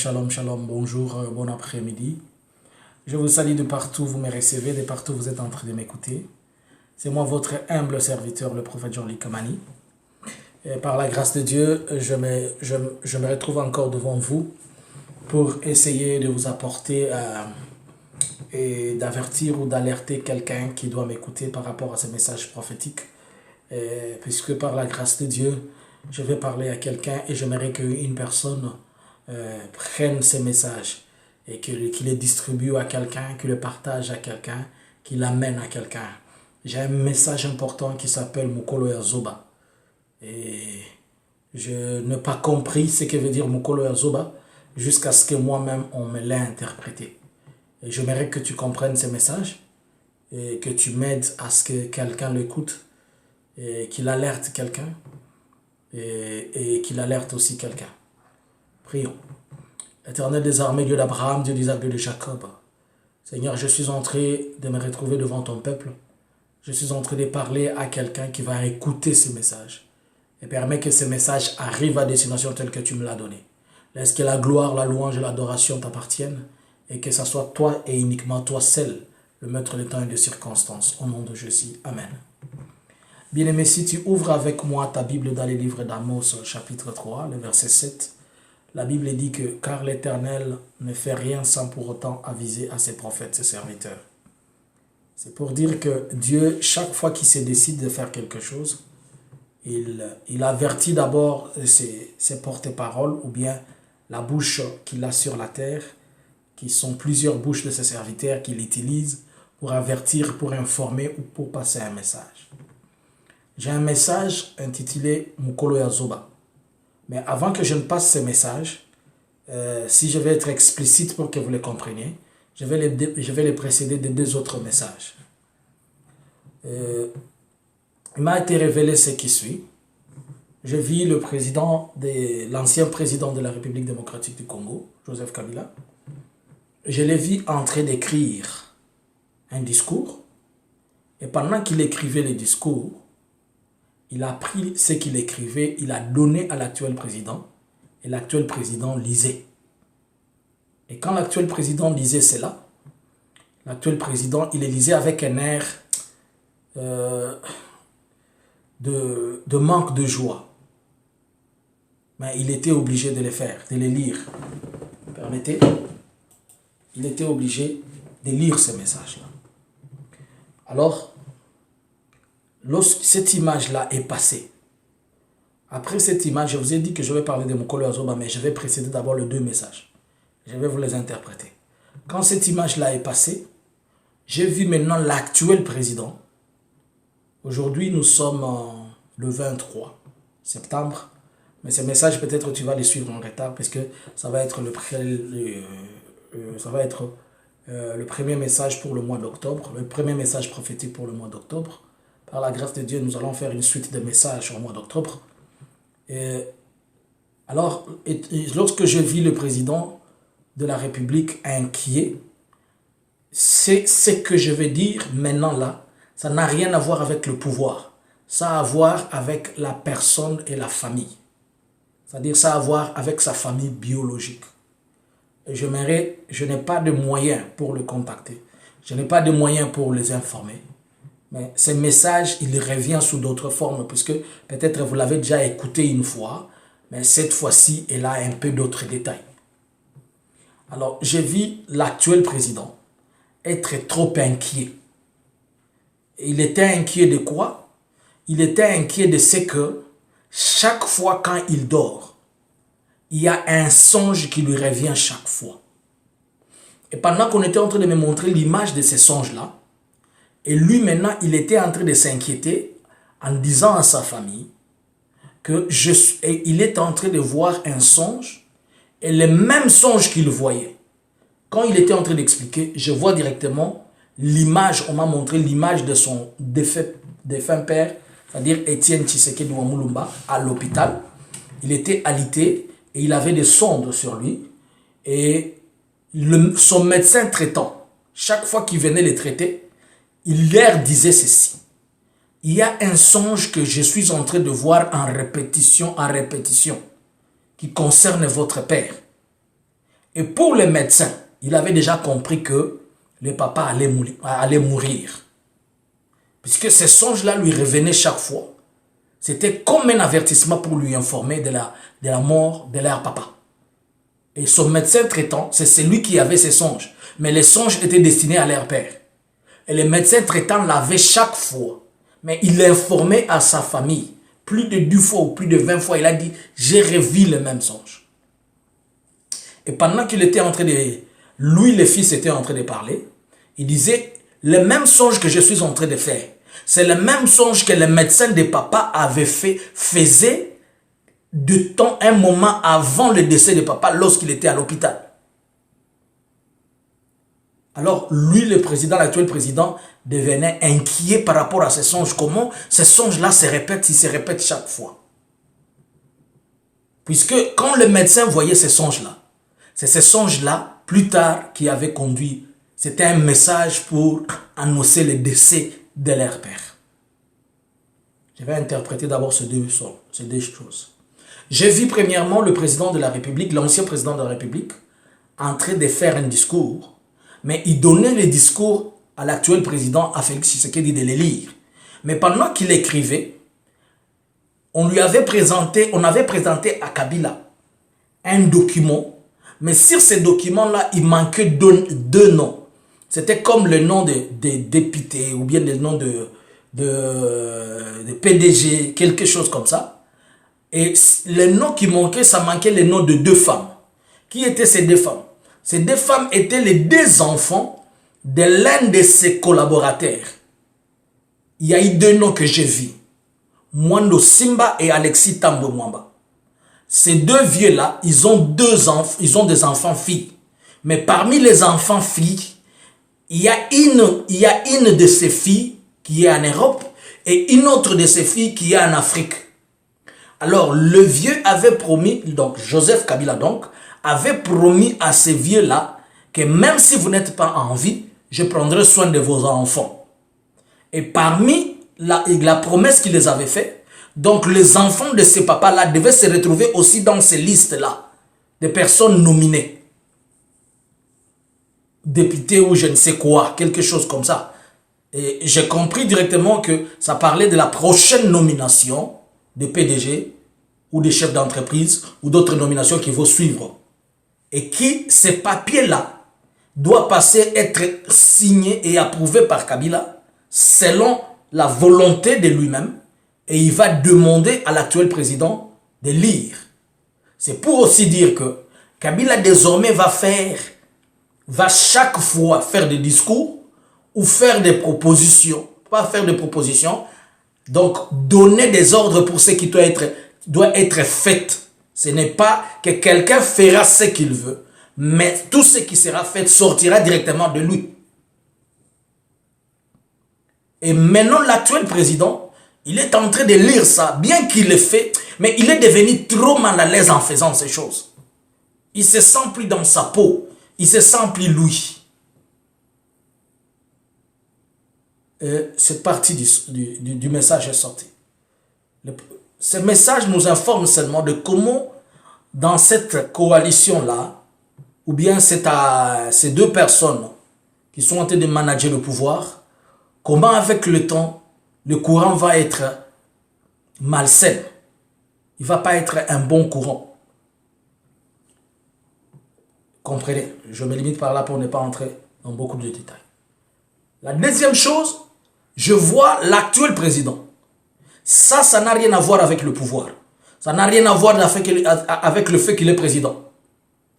shalom, shalom, bonjour, bon après-midi. Je vous salue de partout, vous me recevez, de partout vous êtes en train de m'écouter. C'est moi votre humble serviteur, le prophète Jean-Luc Kamani. Et par la grâce de Dieu, je me retrouve encore devant vous pour essayer de vous apporter et d'avertir ou d'alerter quelqu'un qui doit m'écouter par rapport à ce message prophétique. Puisque par la grâce de Dieu, je vais parler à quelqu'un et j'aimerais qu'une personne prenne ces messages et qu'il les distribue à quelqu'un, qu'il le partage à quelqu'un, qu'il l'amène à quelqu'un. J'ai un message important qui s'appelle Mukolo Yazoba. Et je n'ai pas compris ce que veut dire Mukolo Yazoba jusqu'à ce que moi-même on me l'ait interprété. Et j'aimerais que tu comprennes ces messages et que tu m'aides à ce que quelqu'un l'écoute et qu'il alerte quelqu'un et qu'il alerte aussi quelqu'un. Prions. Éternel des armées, Dieu d'Abraham, Dieu d'Isaac, Dieu de Jacob. Seigneur, je suis en train de me retrouver devant ton peuple. Je suis en train de parler à quelqu'un qui va écouter ces messages. Et permets que ces messages arrivent à destination telle que tu me l'as donné. Laisse que la gloire, la louange et l'adoration t'appartiennent. Et que ce soit toi et uniquement toi seul, le maître des temps et des circonstances. Au nom de Jésus. Amen. Bien-aimé, si tu ouvres avec moi ta Bible dans les livres d'Amos, chapitre 3, le verset 7, la Bible dit que « Car l'Éternel ne fait rien sans pour autant aviser à ses prophètes, ses serviteurs. » C'est pour dire que Dieu, chaque fois qu'il se décide de faire quelque chose, il avertit d'abord ses porte-paroles ou bien la bouche qu'il a sur la terre, qui sont plusieurs bouches de ses serviteurs qu'il utilise pour avertir, pour informer ou pour passer un message. J'ai un message intitulé Mukolo Yazoba. Mais avant que je ne passe ce message, si je vais être explicite pour que vous les compreniez, je vais les précéder de deux autres messages. Il m'a été révélé ce qui suit. Je vis l'ancien président de la République démocratique du Congo, Joseph Kabila. Je l'ai vu en train d'écrire un discours. Et pendant qu'il écrivait le discours, il a pris ce qu'il écrivait, il a donné à l'actuel président, et l'actuel président lisait. Et quand l'actuel président lisait cela, l'actuel président, il les lisait avec un air de manque de joie. Mais il était obligé de les faire, de les lire. Permettez? Il était obligé de lire ce message-là. Alors, lorsque cette image-là est passée, après cette image, je vous ai dit que je vais parler de Mukolo Yazoba, mais je vais précéder d'abord les deux messages. Je vais vous les interpréter. Quand cette image-là est passée, j'ai vu maintenant l'actuel président. Aujourd'hui, nous sommes le 23 septembre, mais ces messages, peut-être tu vas les suivre en retard, parce que ça va être le premier message pour le mois d'octobre, le premier message prophétique pour le mois d'octobre. Par la grâce de Dieu, nous allons faire une suite de messages au mois d'octobre. Alors, lorsque je vis le président de la République inquiet, c'est ce que je vais dire maintenant là, ça n'a rien à voir avec le pouvoir. Ça a à voir avec la personne et la famille. C'est-à-dire ça a à voir avec sa famille biologique. Et je n'ai pas de moyens pour le contacter. Je n'ai pas de moyens pour les informer. Mais ce message, il revient sous d'autres formes, puisque peut-être vous l'avez déjà écouté une fois, mais cette fois-ci, il a un peu d'autres détails. Alors, j'ai vu l'actuel président être trop inquiet. Il était inquiet de quoi? Il était inquiet de ce que chaque fois quand il dort, il y a un songe qui lui revient chaque fois. Et pendant qu'on était en train de me montrer l'image de ces songes-là, et lui maintenant, il était en train de s'inquiéter en disant à sa famille qu'il est en train de voir un songe et le même songe qu'il voyait. Quand il était en train d'expliquer, je vois directement l'image, on m'a montré l'image de son défunt père, c'est-à-dire Étienne Tshisekedi Wamulumba, à l'hôpital. Il était alité et il avait des sondes sur lui. Et son médecin traitant, chaque fois qu'il venait les traiter, il leur disait ceci: il y a un songe que je suis en train de voir en répétition, qui concerne votre père. Et pour le médecin, il avait déjà compris que le papa allait mourir. Puisque ces songes-là lui revenaient chaque fois. C'était comme un avertissement pour lui informer de la mort de leur papa. Et son médecin traitant, c'est celui qui avait ces songes. Mais les songes étaient destinés à leur père. Et le médecin traitant l'avait chaque fois. Mais il informait à sa famille. Plus de 10 fois ou plus de 20 fois, il a dit, j'ai revu le même songe. Et pendant qu'il était en train de... Lui, le fils, était en train de parler. Il disait, le même songe que je suis en train de faire, c'est le même songe que le médecin de papa avait faisait un moment avant le décès de papa lorsqu'il était à l'hôpital. Alors, lui, le président, l'actuel président, devenait inquiet par rapport à ces songes. Comment ces songes-là se répètent, ils se répètent chaque fois. Puisque quand le médecin voyait ces songes-là, c'est ces songes-là, plus tard, qui avaient conduit. C'était un message pour annoncer le décès de leur père. Je vais interpréter d'abord ces deux choses. J'ai vu premièrement le président de la République, l'ancien président de la République, en train de faire un discours, mais il donnait le discours à l'actuel président, à Félix Tshisekedi, de les lire. Mais pendant qu'il écrivait, on avait présenté à Kabila un document, mais sur ces documents-là, il manquait deux noms. C'était comme le nom des députés ou bien le nom de PDG, quelque chose comme ça. Et le nom qui manquait, ça manquait le nom de deux femmes. Qui étaient ces deux femmes? Ces deux femmes étaient les deux enfants de l'un de ses collaborateurs. Il y a eu deux noms que j'ai vus. Mwando Simba et Alexis Tambo Mwamba. Ces deux vieux-là, ils ont des enfants filles. Mais parmi les enfants filles, il y a une de ces filles qui est en Europe et une autre de ces filles qui est en Afrique. Alors, le vieux avait promis, donc Joseph Kabila donc, avait promis à ces vieux-là que même si vous n'êtes pas en vie, je prendrai soin de vos enfants. Et parmi la promesse qu'il les avait faite, donc les enfants de ces papas-là devaient se retrouver aussi dans ces listes-là, de personnes nominées. Députés ou je ne sais quoi, quelque chose comme ça. Et j'ai compris directement que ça parlait de la prochaine nomination des PDG ou des chefs d'entreprise ou d'autres nominations qui vont suivre. Et qui, ces papiers-là, doivent être signés et approuvés par Kabila selon la volonté de lui-même. Et il va demander à l'actuel président de lire. C'est pour aussi dire que Kabila désormais va chaque fois faire des discours ou faire des propositions, pas faire des propositions, donc donner des ordres pour ce qui doit être fait. Ce n'est pas que quelqu'un fera ce qu'il veut, mais tout ce qui sera fait sortira directement de lui. Et maintenant, l'actuel président, il est en train de lire ça, bien qu'il le fait, mais il est devenu trop mal à l'aise en faisant ces choses. Il se sent plus dans sa peau, il se sent plus lui. Cette partie du message est sortie. Ce message nous informe seulement de comment, dans cette coalition-là, ou bien ces deux personnes qui sont en train de manager le pouvoir, comment avec le temps, le courant va être malsain. Il ne va pas être un bon courant. Comprenez, je me limite par là pour ne pas entrer dans beaucoup de détails. La deuxième chose, je vois l'actuel président. Ça n'a rien à voir avec le pouvoir. Ça n'a rien à voir avec le fait qu'il est président.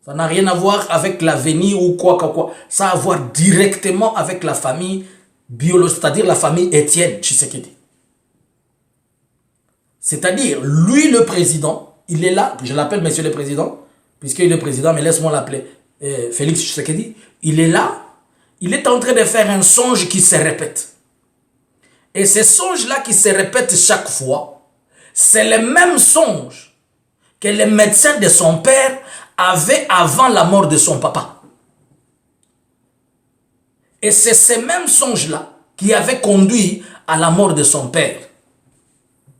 Ça n'a rien à voir avec l'avenir ou quoi. Ça a à voir directement avec la famille biologique, c'est-à-dire la famille Étienne Tshisekedi. C'est-à-dire, lui le président, il est là, je l'appelle monsieur le président, puisqu'il est président, mais laisse-moi l'appeler Félix Tshisekedi. Il est là, il est en train de faire un songe qui se répète. Et ces songes-là qui se répètent chaque fois, c'est le même songe que le médecin de son père avait avant la mort de son papa. Et c'est ces mêmes songes-là qui avaient conduit à la mort de son père.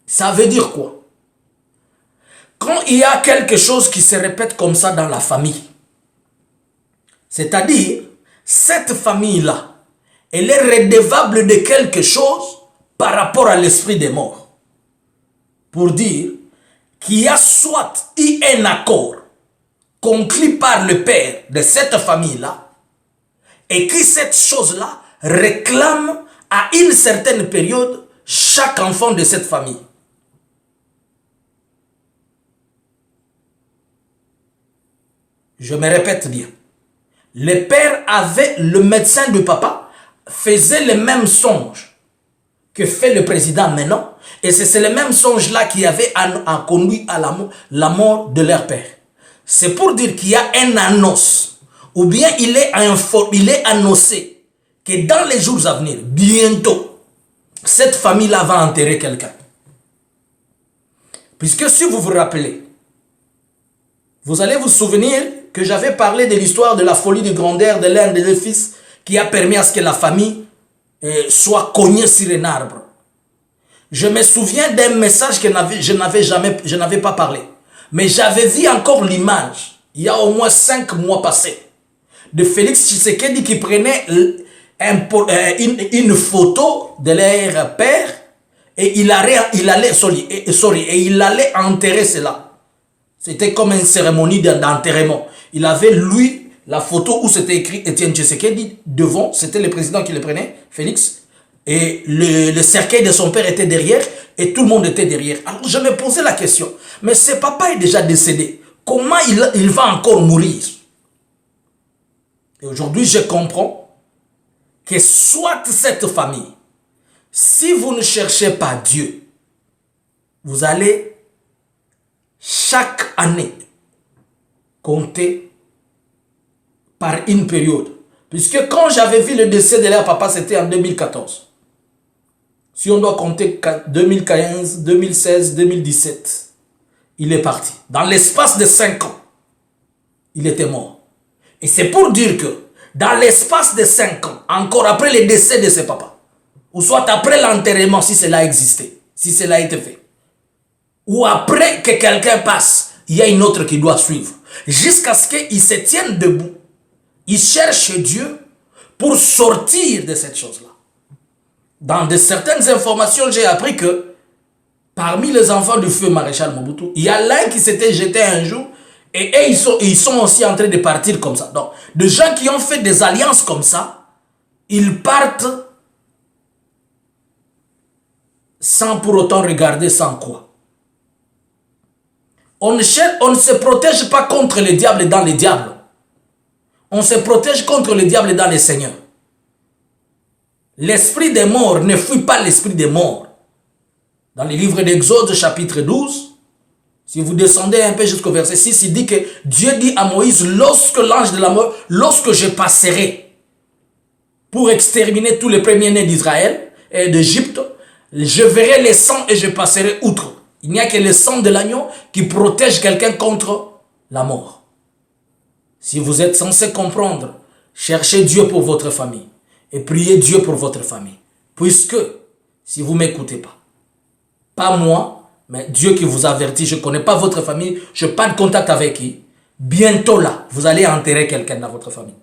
Ça veut dire quoi? Quand il y a quelque chose qui se répète comme ça dans la famille, C'est-à-dire, cette famille-là, elle est redevable de quelque chose par rapport à l'esprit des morts. Pour dire qu'il y a soit eu un accord conclu par le père de cette famille-là et que cette chose-là réclame à une certaine période chaque enfant de cette famille. Je me répète bien. Le père avait, le médecin de papa faisait le même songe que fait le président maintenant. Et c'est le même songe-là qui avait conduit à la mort de leur père. C'est pour dire qu'il y a un annonce, ou bien il est annoncé que dans les jours à venir, bientôt, cette famille-là va enterrer quelqu'un. Puisque si vous vous rappelez, vous allez vous souvenir que j'avais parlé de l'histoire de la folie de grandeur de l'un des deux fils qui a permis à ce que la famille soit cognée sur un arbre. Je me souviens d'un message que je n'avais pas parlé. Mais j'avais vu encore l'image, il y a au moins 5 mois passés, de Félix Tshisekedi qui prenait une photo de leur père et il allait enterrer cela. C'était comme une cérémonie d'enterrement. Il avait, lui, la photo où c'était écrit Étienne Tshisekedi devant, c'était le président qui le prenait, Félix. Et le cercueil de son père était derrière et tout le monde était derrière. Alors je me posais la question, mais ce papa est déjà décédé. Comment il va encore mourir? Et aujourd'hui, je comprends que soit cette famille, si vous ne cherchez pas Dieu, vous allez chaque année compter par une période. Puisque quand j'avais vu le décès de leur papa, c'était en 2014. Si on doit compter 2015, 2016, 2017, il est parti. Dans l'espace de 5 ans, il était mort. Et c'est pour dire que dans l'espace de 5 ans, encore après le décès de ses papas, ou soit après l'enterrement, si cela a existé, si cela a été fait, ou après que quelqu'un passe, il y a une autre qui doit suivre. Jusqu'à ce qu'il se tienne debout. Il cherche Dieu pour sortir de cette chose-là. Dans de certaines informations, j'ai appris que parmi les enfants du feu maréchal Mobutu, il y a l'un qui s'était jeté un jour et ils sont aussi en train de partir comme ça. Donc, des gens qui ont fait des alliances comme ça, ils partent sans pour autant regarder sans quoi. On ne se protège pas contre le diable dans les diables. On se protège contre le diable dans les seigneurs. L'esprit des morts ne fuit pas l'esprit des morts. Dans le livre d'Exode, chapitre 12, si vous descendez un peu jusqu'au verset 6, il dit que Dieu dit à Moïse, lorsque l'ange de la mort, lorsque je passerai pour exterminer tous les premiers-nés d'Israël et d'Égypte, je verrai les sangs et je passerai outre. Il n'y a que le sang de l'agneau qui protège quelqu'un contre la mort. Si vous êtes censé comprendre, cherchez Dieu pour votre famille et priez Dieu pour votre famille. Puisque, si vous ne m'écoutez pas moi, mais Dieu qui vous avertit, je ne connais pas votre famille, je n'ai pas de contact avec qui, bientôt là, vous allez enterrer quelqu'un dans votre famille.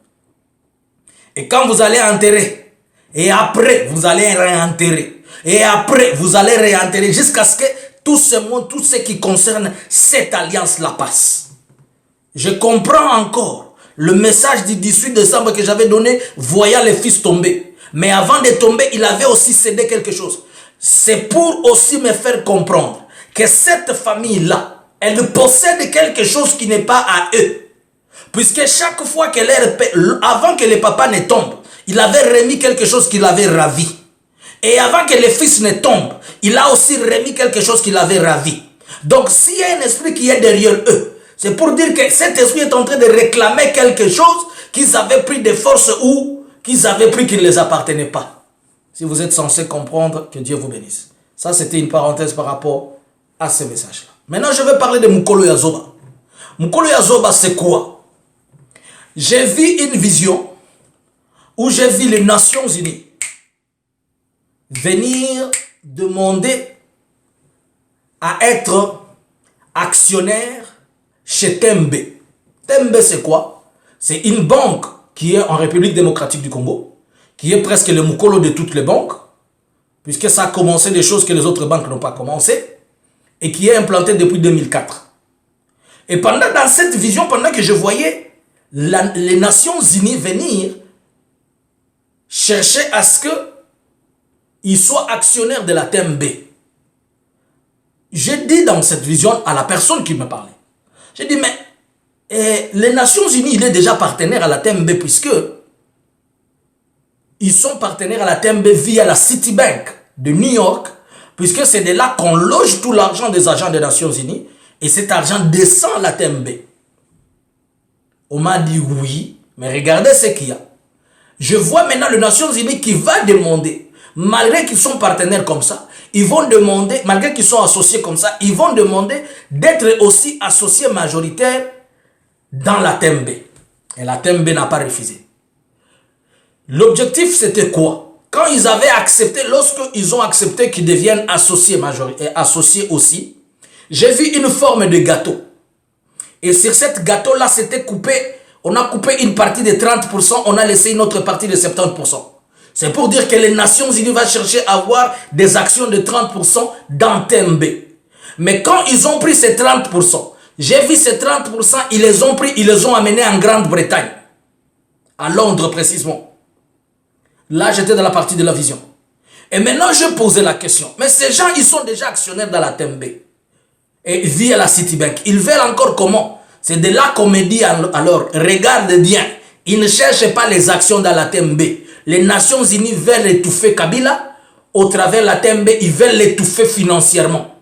Et quand vous allez enterrer, et après, vous allez réenterrer, et après, vous allez réenterrer, jusqu'à ce que tout ce qui concerne cette alliance-là passe. Je comprends encore le message du 18 décembre que j'avais donné, voyant les fils tomber. Mais avant de tomber, il avait aussi cédé quelque chose. C'est pour aussi me faire comprendre que cette famille-là, elle possède quelque chose qui n'est pas à eux. Puisque chaque fois que avant que le papa ne tombe, il avait remis quelque chose qu'il avait ravi. Et avant que le fils ne tombe, il a aussi remis quelque chose qu'il avait ravi. Donc s'il y a un esprit qui est derrière eux, c'est pour dire que cet esprit est en train de réclamer quelque chose qu'ils avaient pris de force ou qu'ils avaient pris qui ne les appartenait pas. Si vous êtes censé comprendre, que Dieu vous bénisse. Ça, c'était une parenthèse par rapport à ce message-là. Maintenant, je vais parler de Mukolo Yazoba. Mukolo Yazoba, c'est quoi? J'ai vu une vision où j'ai vu les Nations Unies venir demander à être actionnaire chez Tembe. Tembe, c'est quoi? C'est une banque qui est en République démocratique du Congo, qui est presque le Mukolo de toutes les banques, puisque ça a commencé des choses que les autres banques n'ont pas commencé, et qui est implanté depuis 2004. Et dans cette vision, pendant que je voyais les Nations Unies venir chercher à ce qu'ils soient actionnaires de la TMB, j'ai dit dans cette vision à la personne qui me parlait, j'ai dit, mais les Nations Unies, il est déjà partenaire à la TMB, puisque ils sont partenaires à la TMB via la Citibank de New York, puisque c'est de là qu'on loge tout l'argent des agents des Nations Unies, et cet argent descend à la TMB. On m'a dit oui, mais regardez ce qu'il y a. Je vois maintenant les Nations Unies qui va demander, malgré qu'ils sont partenaires comme ça, ils vont demander, malgré qu'ils sont associés comme ça, ils vont demander d'être aussi associés majoritaires dans la TMB. Et la TMB n'a pas refusé. L'objectif, c'était quoi? Quand ils avaient accepté, lorsqu'ils ont accepté qu'ils deviennent associés majoritaires, associés aussi, j'ai vu une forme de gâteau. Et sur cette gâteau-là, c'était coupé. On a coupé une partie de 30%, on a laissé une autre partie de 70%. C'est pour dire que les Nations Unies vont chercher à avoir des actions de 30% dans TMB. Mais quand ils ont pris ces 30%, j'ai vu ces 30%, ils les ont pris, ils les ont amenés en Grande-Bretagne. À Londres précisément. Là, j'étais dans la partie de la vision. Et maintenant, je posais la question. Mais ces gens, ils sont déjà actionnaires dans la TMB. Et via la Citibank. Ils veulent encore comment? C'est de là qu'on me dit alors, regarde bien. Ils ne cherchent pas les actions dans la TMB. Les Nations Unies veulent étouffer Kabila. Au travers de la TMB, ils veulent l'étouffer financièrement.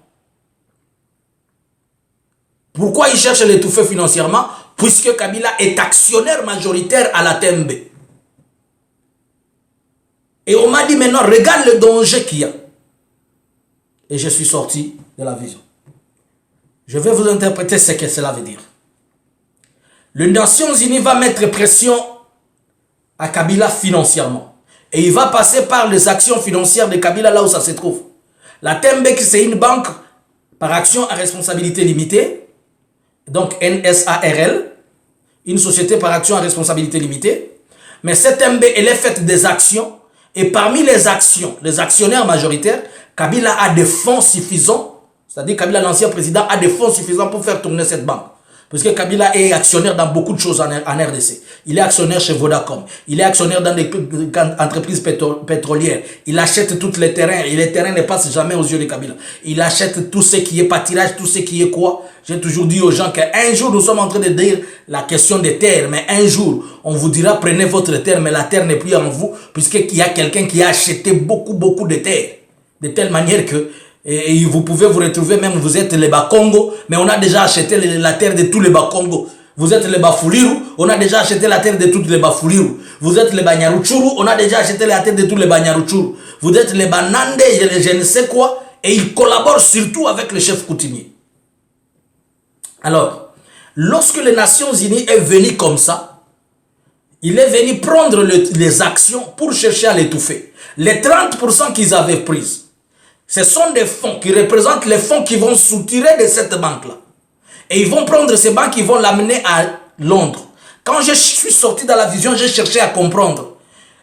Pourquoi ils cherchent à l'étouffer financièrement? Puisque Kabila est actionnaire majoritaire à la TMB. Et on m'a dit maintenant, regarde le danger qu'il y a. Et je suis sorti de la vision. Je vais vous interpréter ce que cela veut dire. Les Nations Unies va mettre pression à Kabila financièrement. Et il va passer par les actions financières de Kabila là où ça se trouve. La TMB, c'est une banque par action à responsabilité limitée. Donc NSARL. Une société par action à responsabilité limitée. Mais cette TMB, elle est faite des actions. Et parmi les actions, les actionnaires majoritaires, Kabila a des fonds suffisants. C'est-à-dire Kabila, l'ancien président, a des fonds suffisants pour faire tourner cette banque. Parce que Kabila est actionnaire dans beaucoup de choses en RDC. Il est actionnaire chez Vodacom. Il est actionnaire dans des entreprises pétrolières. Il achète tous les terrains. Et les terrains ne passent jamais aux yeux de Kabila. Il achète tout ce qui est pâturage, tout ce qui est quoi. J'ai toujours dit aux gens qu'un jour, nous sommes en train de dire la question des terres. Mais un jour, on vous dira, prenez votre terre, mais la terre n'est plus en vous. Puisqu'il y a quelqu'un qui a acheté beaucoup de terres. De telle manière que... Et vous pouvez vous retrouver, même vous êtes les Bakongo, mais on a déjà acheté la terre de tous les Bakongo. Vous êtes les Bafuliru, on a déjà acheté la terre de tous les Bafuliru. Vous êtes les Banyaruchuru, on a déjà acheté la terre de tous les Banyaruchuru. Vous êtes les Banande, je ne sais quoi, et ils collaborent surtout avec le chef coutumier. Alors, lorsque les Nations Unies est venu comme ça, il est venu prendre les actions pour chercher à l'étouffer. Les 30% qu'ils avaient prises, ce sont des fonds qui représentent les fonds qui vont soutirer de cette banque-là. Et ils vont prendre ces banques, ils vont l'amener à Londres. Quand je suis sorti dans la vision, j'ai cherché à comprendre.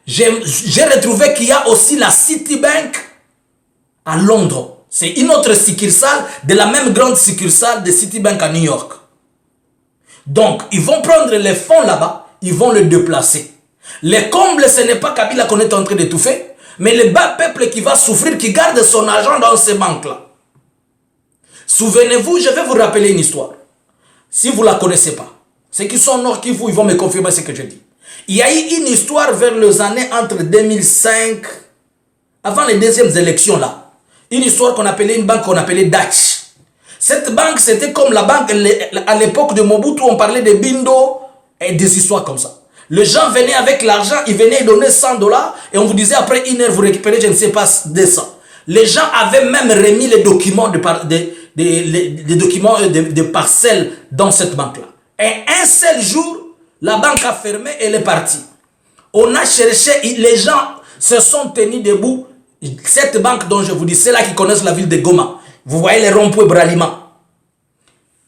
J'ai retrouvé qu'il y a aussi la Citibank à Londres. C'est une autre succursale de la même grande succursale de Citibank à New York. Donc, ils vont prendre les fonds là-bas, ils vont le déplacer. Les combles, ce n'est pas Kabila qu'on est en train d'étouffer. Mais le bas peuple qui va souffrir, qui garde son argent dans ces banques-là. Souvenez-vous, je vais vous rappeler une histoire. Si vous ne la connaissez pas. Ceux qui sont Nord Kivu, ils vont me confirmer ce que je dis. Il y a eu une histoire vers les années entre 2005, avant les deuxièmes élections là. Une histoire qu'on appelait une banque qu'on appelait Dutch. Cette banque, c'était comme la banque à l'époque de Mobutu, on parlait de Bindo et des histoires comme ça. Les gens venaient avec l'argent, ils venaient donner $100 et on vous disait après une heure, vous récupérez, je ne sais pas, 200. Les gens avaient même remis les documents de parcelles dans cette banque-là. Et un seul jour, la banque a fermé et elle est partie. On a cherché, les gens se sont tenus debout. Cette banque dont je vous dis, c'est là qui connaissent la ville de Goma. Vous voyez les ronds-points Bralima.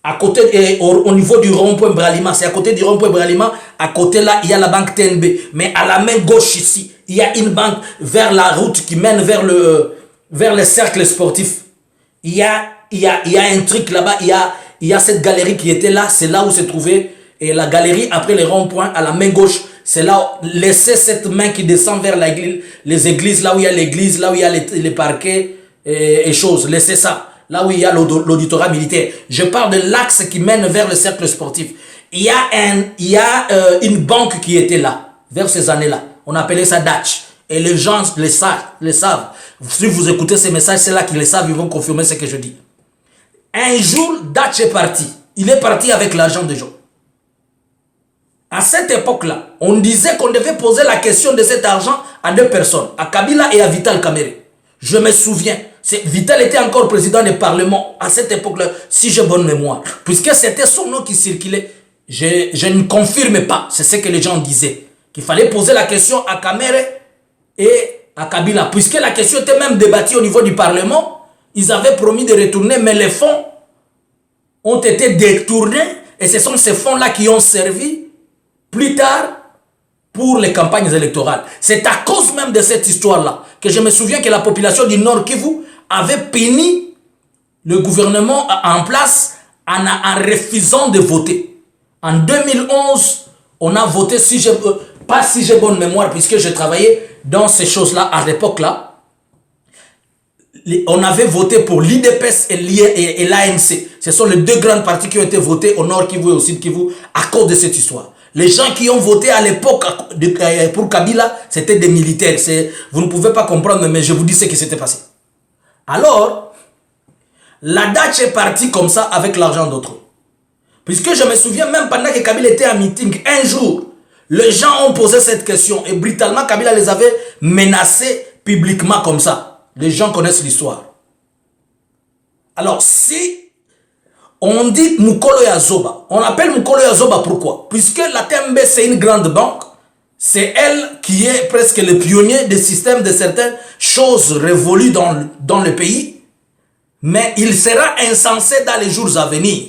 à côté, au niveau du rond-point Bralima, c'est à côté du rond-point Bralima, à côté là, il y a la banque TNB. Mais à la main gauche ici, il y a une banque vers la route qui mène vers le cercle sportif. Il y a un truc là-bas, il y a cette galerie qui était là, c'est là où se trouvait et la galerie après les ronds-points à la main gauche. C'est là, laissez cette main qui descend vers les églises, là où il y a l'église, là où il y a les parquets et choses. Laissez ça. Là où il y a l'auditorat militaire. Je parle de l'axe qui mène vers le cercle sportif. Il y a une banque qui était là, vers ces années-là. On appelait ça Dutch. Et les gens le savent. Si vous écoutez ces messages, c'est là qu'ils le savent, ils vont confirmer ce que je dis. Un jour, Dutch est parti. Il est parti avec l'argent des gens. À cette époque-là, on disait qu'on devait poser la question de cet argent à deux personnes, à Kabila et à Vital Kamerhe. Je me souviens. Vital était encore président du Parlement à cette époque-là, si j'ai bonne mémoire. Puisque c'était son nom qui circulait. Je ne confirme pas, c'est ce que les gens disaient. Qu'il fallait poser la question à Kamerhe et à Kabila. Puisque la question était même débattue au niveau du Parlement, ils avaient promis de retourner, mais les fonds ont été détournés. Et ce sont ces fonds-là qui ont servi plus tard pour les campagnes électorales. C'est à cause même de cette histoire-là que je me souviens que la population du Nord Kivu avait puni le gouvernement en place en refusant de voter. En 2011, on a voté, pas si j'ai bonne mémoire, puisque je travaillais dans ces choses-là à l'époque-là. On avait voté pour l'IDPS et l'ANC. Ce sont les deux grandes partis qui ont été votés au Nord Kivu et au Sud Kivu à cause de cette histoire. Les gens qui ont voté à l'époque pour Kabila, c'était des militaires. Vous ne pouvez pas comprendre, mais je vous dis ce qui s'était passé. Alors, la Dutch est partie comme ça avec l'argent d'autres. Puisque je me souviens, même pendant que Kabila était en meeting, un jour, les gens ont posé cette question et brutalement, Kabila les avait menacés publiquement comme ça. Les gens connaissent l'histoire. Alors, si on dit Mukolo Yazoba, on appelle Mukolo Yazoba pourquoi? Puisque la TMB, c'est une grande banque. C'est elle qui est presque le pionnier des systèmes de certaines choses révolues dans le pays. Mais il sera insensé dans les jours à venir.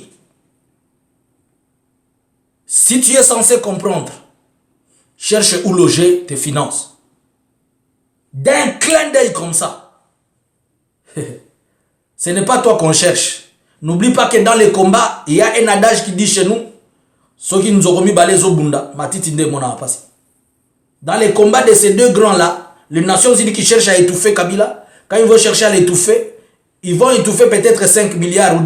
Si tu es censé comprendre, cherche où loger tes finances. D'un clin d'œil comme ça. Ce n'est pas toi qu'on cherche. N'oublie pas que dans les combats, il y a un adage qui dit chez nous, ceux qui nous ont remis balezo bunda, matitinde mona passé. Dans les combats de ces deux grands-là, les Nations Unies qui cherchent à étouffer Kabila, quand ils vont chercher à l'étouffer, ils vont étouffer peut-être 5 milliards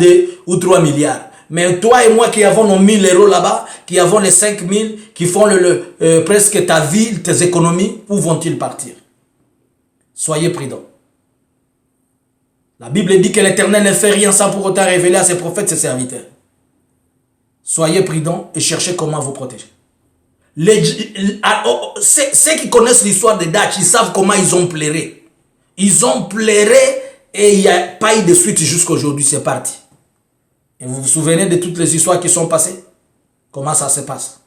ou 3 milliards. Mais toi et moi qui avons nos 1000 euros là-bas, qui avons les 5000, qui font presque ta vie, tes économies, où vont-ils partir? Soyez prudents. La Bible dit que l'Éternel ne fait rien sans pour autant révéler à ses prophètes, ses serviteurs. Soyez prudents et cherchez comment vous protéger. Ceux qui connaissent l'histoire des Dutch, ils savent comment ils ont pleuré. Ils ont pleuré et il n'y a pas eu de suite jusqu'à aujourd'hui, c'est parti. Et vous vous souvenez de toutes les histoires qui sont passées? Comment ça se passe?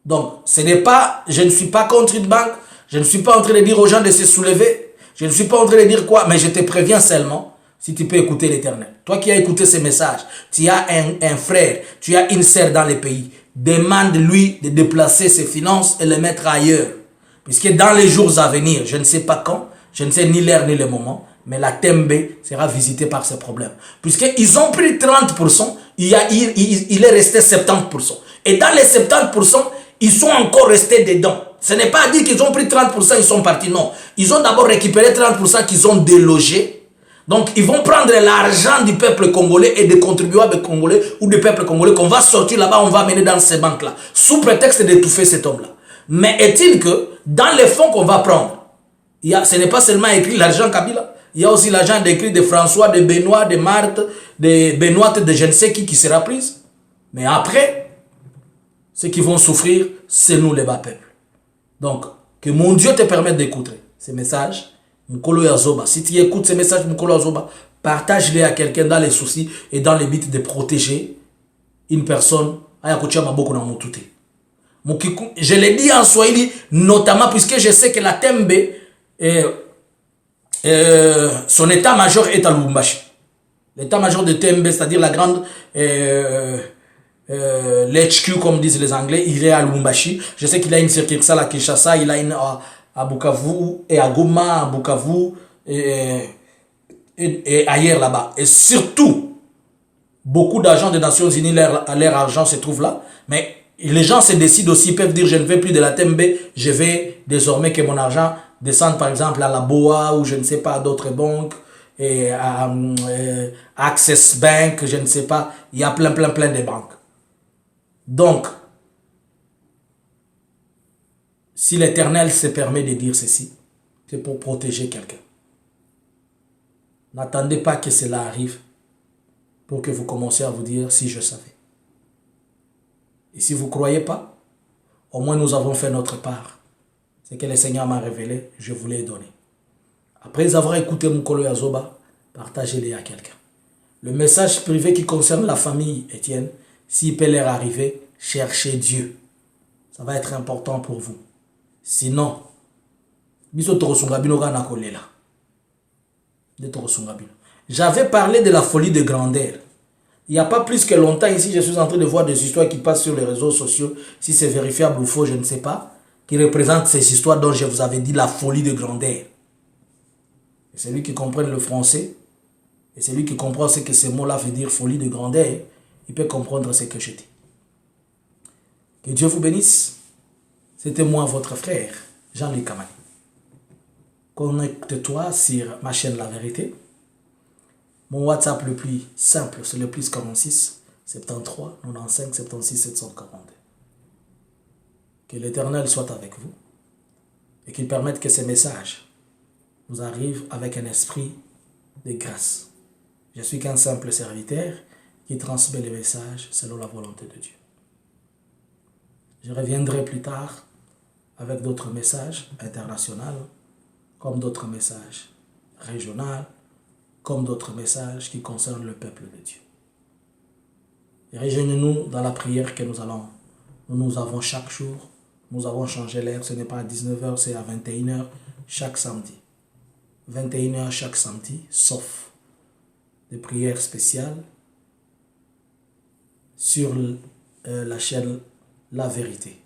Donc, ce n'est pas, je ne suis pas contre une banque, je ne suis pas en train de dire aux gens de se soulever, je ne suis pas en train de dire quoi, mais je te préviens seulement, si tu peux écouter l'Éternel. Toi qui as écouté ces messages, tu as un frère, tu as une sœur dans le pays, demande-lui de déplacer ses finances et les mettre ailleurs. Puisque dans les jours à venir, je ne sais pas quand, je ne sais ni l'heure ni le moment, mais la TMB sera visitée par ces problèmes. Puisqu'ils ont pris 30%, il est resté 70%. Et dans les 70%, ils sont encore restés dedans. Ce n'est pas à dire qu'ils ont pris 30%, ils sont partis, non. Ils ont d'abord récupéré 30% qu'ils ont délogé. Donc, ils vont prendre l'argent du peuple congolais et des contribuables congolais ou du peuple congolais qu'on va sortir là-bas, on va amener dans ces banques-là, sous prétexte d'étouffer cet homme-là. Mais est-il que, dans les fonds qu'on va prendre, ce n'est pas seulement écrit l'argent Kabila, il y a aussi l'argent écrit de François, de Benoît, de Marthe, de Benoît, de je ne sais qui sera prise. Mais après, ceux qui vont souffrir, c'est nous les bas peuples. Donc, que mon Dieu te permette d'écouter ces messages. Mukolo Yazoba, si tu écoutes ces messages Mukolo Yazoba, partage-les à quelqu'un dans les soucis et dans le but de protéger une personne. Je l'ai dit en Swahili, notamment puisque je sais que la Tembe, son état-major est à Lubumbashi. L'état-major de TMB, c'est-à-dire la grande... l'HQ, comme disent les Anglais, il est à Lubumbashi. Je sais qu'il a une succursale à Kinshasa, il a une à Bukavu, et à Goma, à Bukavu, et ailleurs là-bas. Et surtout, beaucoup d'agents des Nations Unies, leur argent se trouve là. Mais les gens se décident aussi, peuvent dire, je ne veux plus de la TMB, je vais désormais que mon argent descende par exemple à la BOA ou je ne sais pas, à d'autres banques, et à Access Bank, je ne sais pas. Il y a plein de banques. Donc, si l'Éternel se permet de dire ceci, c'est pour protéger quelqu'un. N'attendez pas que cela arrive pour que vous commenciez à vous dire si je savais. Et si vous ne croyez pas, au moins nous avons fait notre part. Ce que le Seigneur m'a révélé, je vous l'ai donné. Après avoir écouté Mukolo Yazoba, partagez-les à quelqu'un. Le message privé qui concerne la famille Étienne, s'il peut leur arriver, cherchez Dieu. Ça va être important pour vous. Sinon, j'avais parlé de la folie de grandeur. Il n'y a pas plus que longtemps ici, je suis en train de voir des histoires qui passent sur les réseaux sociaux. Si c'est vérifiable ou faux, je ne sais pas. Qui représentent ces histoires dont je vous avais dit la folie de grandeur. Et celui qui comprend le français, et celui qui comprend ce que ce mot-là veut dire, folie de grandeur, il peut comprendre ce que je dis. Que Dieu vous bénisse. C'était moi, votre frère, Jean-Luc Kamani. Connecte-toi sur ma chaîne La Vérité. Mon WhatsApp le plus simple, c'est le plus 46 73 95 76 742. Que l'Éternel soit avec vous et qu'il permette que ces messages vous arrivent avec un esprit de grâce. Je suis qu'un simple serviteur qui transmet les messages selon la volonté de Dieu. Je reviendrai plus tard avec d'autres messages internationaux, comme d'autres messages régionaux, comme d'autres messages qui concernent le peuple de Dieu. Et rejoignez-nous dans la prière que nous avons chaque jour. Nous avons changé l'heure, ce n'est pas à 19h, c'est à 21h chaque samedi. 21h chaque samedi, sauf des prières spéciales sur la chaîne La Vérité.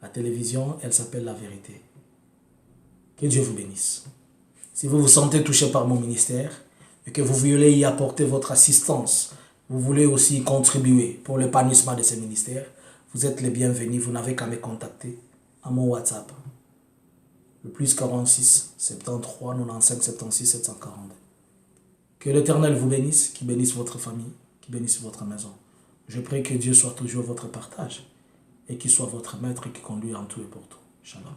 La télévision, elle s'appelle La Vérité. Que Dieu vous bénisse. Si vous vous sentez touché par mon ministère et que vous voulez y apporter votre assistance, vous voulez aussi contribuer pour l'épanouissement de ce ministère, vous êtes les bienvenus. Vous n'avez qu'à me contacter à mon WhatsApp. Le plus 46 73 95 76 742. Que l'Éternel vous bénisse, qu'il bénisse votre famille, qu'il bénisse votre maison. Je prie que Dieu soit toujours votre partage et qu'il soit votre maître et qui conduit en tout et pour tout. Shalom.